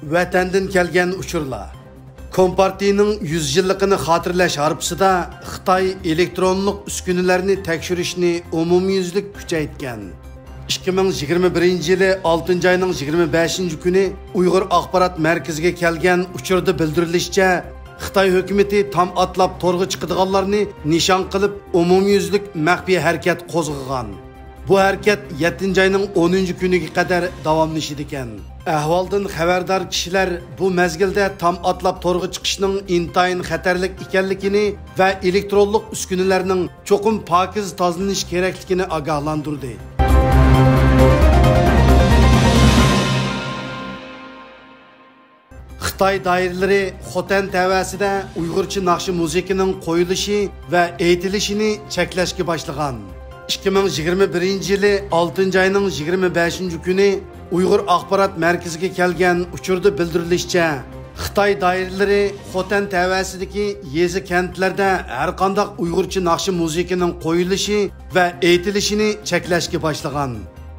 Vatandan kelgan uchurlar. Kompartiyaning 100 yilligini xotirlash harpsida Xitoy elektronlik uskunalarni tekshirishni umumyuzlik kuchaytgan. 2021-yili 6-oyning 25-kuni Uyg'ur axborot markaziga kelgan uchurda bildirilishicha, Xitoy hukumatı tam atlab to'rg'a chiqadiganlarni nishon qilib umumyuzlik maxfiy harakat qo'zg'agan. Bu harakat 7-oyning 10-kuniga qadar davomlashadi ekan. Ahvoldan xabardor kishilar bu mezgilda tam atlab to'rg'a chiqishning intayin xatarlik ekanligini va elektronlik uskunalarning cho'qim pokiz tozalanish kerakligini ogohlantirdi. Xitoy doiralari Xotan tavasida Uyg'urcha naqshi musiqining qo'yilishi va aytilishini cheklashga boshlagan. 2021-yili 6-oyning 25-kuni Uyg'ur axborot markaziga kelgan uchurda bildirilishicha, Xitoy doiralari Xotan tavasidagi yezi kentlarda har qanday Uyg'urcha naqshi musiqining qo'yilishi va aytilishini cheklashga boshlagan.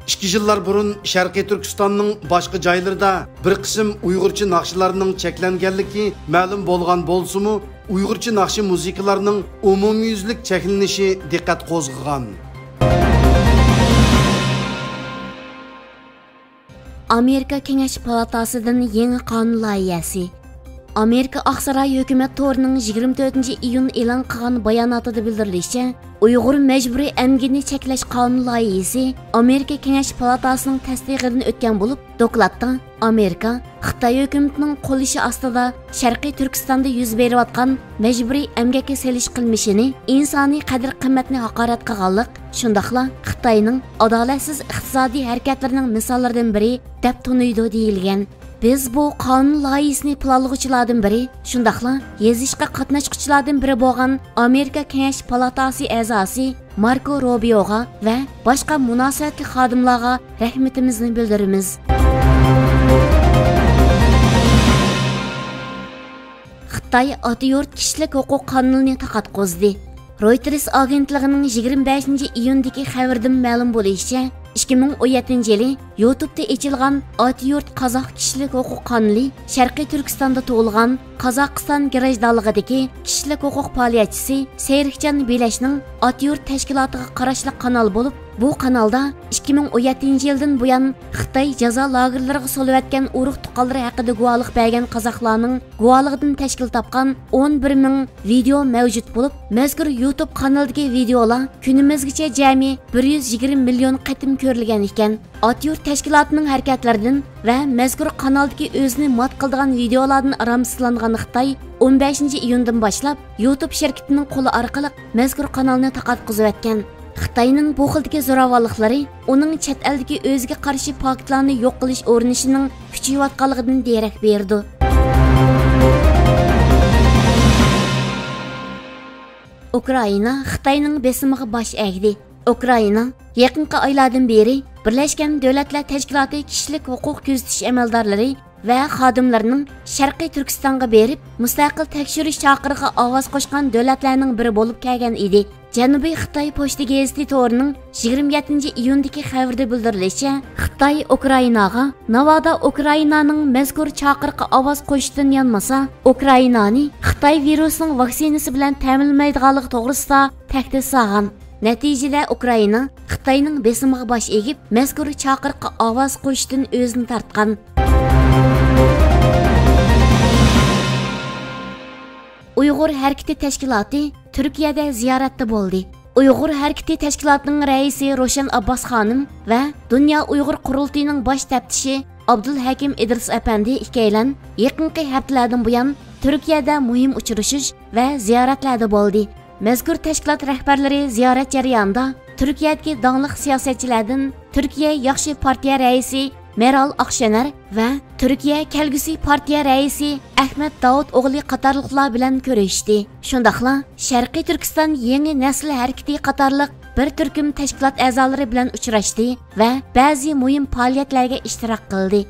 2 yillar burun Sharqiy Turkistonning boshqa joylarida bir qism Uyg'urcha naqshlarning cheklanganligi ma'lum bo'lgan bo'lsa-mu, Uyg'urcha naqshi musiqalarining umumyuzlik cheklanishi diqqat qo'zg'agan. Amerika Kengash palatasidan yangi qonun loyihasi. Amerika Aqsaray hukumat to'rining 24-iyun e'lon qilgan bayonotida bildirilishicha, Uyg'ur majburiy emgini cheklash qonun loyihasi Amerika Kengash palatasining tasdiqidan o'tgan bo'lib, dokladda Amerika Xitoy hukumatining qo'lishi ostida Sharqiy Turkistonda yuz berayotgan majburiy emgakka selish qilmishini, insoniy qadr-qimmatni haqorat qilganlik, shundaqla Xitoyning adolatsiz iqtisodiy harakatlarining misollaridan biri deb tunuydi deyilgan. Biz bu qonun loyihasini planlovchilardan biri, shundaqla yezishga qatnashuvchilardan biri bo'lgan Amerika Kengash palatasi a'zosi Marko Rubioga va boshqa munosabatli xodimlarga rahmatimizni bildiramiz. Xitoy Atiyurt kishilik huquq qonunini taqatqozdi. Reuters agentligining 25-iyundagi xabardan ma'lum bo'lishicha, 2017-yili YouTube'da ochilgan Atiyurt Qozoq kishilik huquq qonuni Sharqiy Turkistonda tug'ilgan Qozog'iston garajdorligidagi kishilik huquq faoliyatchisi Serikjon Belashning Atiyurt tashkilotiga qarashli kanal bo'lib, bu kanalda 2017-yildan buyon Xitoy jazo lagerlariga solayotgan urug' tuqqanlari haqida guvohlik bergan qozoqlarning guvohligidan tashkil topgan 11,000 video mavjud bo'lib, mazkur YouTube kanalidagi videolar kunimizgacha jami 120 million qatim ko'rilgan ekan. Atiyurt tashkilotining harakatlaridan va mazkur kanaldagi o'zini mat qildigan videolardan aramsizlangan Xitoy 15-iyundan boshlab YouTube shirkatining qo'li orqali mazkur kanalni taqatqizib o'tgan. Xitoyning bu xildagi zo'ravonliklari uning chet eldagi o'ziga qarshi faktlarni yo'q qilish o'rinishining kuchayayotganligidan darak berdi. Ukraina Xitoyning besimiga bosh egdi. Ukraina yaqinqi oylardan beri Birlashgan Davlatlar Tashkiloti kishilik huquq kuzatish amaldorlari va xodimlarining Sharqiy Turkistonga berib, mustaqil tekshirish chaqirig'iga ovoz qo'shgan davlatlarning biri bo'lib kelgan edi. Janubiy Xitoy pochta gazeti to'rining 27-iyundagi xabarda bildirilishicha, Xitoy Ukrainaga navoda Ukrainaning mazkur chaqiriqqa ovoz qo'shishdan yanmasa, Ukrainani Xitoy virusning vaksinasi bilan ta'minlamaydiganligi to'g'risida tahdid solgan. Natijada Ukraina Xitoyning besimiga bosh egib, mazkur chaqiriqqa ovoz qo'shishdan o'zini tortgan. Uyg'ur harakati tashkiloti Turkiyada ziyoratda bo'ldi. Uyg'ur harakati tashkilotining raisi Roshan Abbas xonim va Dunyo Uyg'ur qurultiyining bosh taftishi Abdulhakim Idris apandi ikkalan yaqinqi haftalardan buyon Turkiyada muhim uchrashish va ziyoratlarda bo'ldi. Mazkur tashkilot rahbarlari ziyorat jarayonida Turkiyadagi donglik siyosatchilardan Turkiya yaxshi partiya raisi Meral Akşener va Turkiya kelgusi partiya raisi Ahmet Davud o'g'li qatorliqlar bilan ko'rishdi. Shundaqla Sharqiy Turkiston yangi nasl harakati qatorliq bir turkum tashkilot a'zolari bilan uchrashdi va ba'zi muhim faoliyatlarga ishtirok qildi.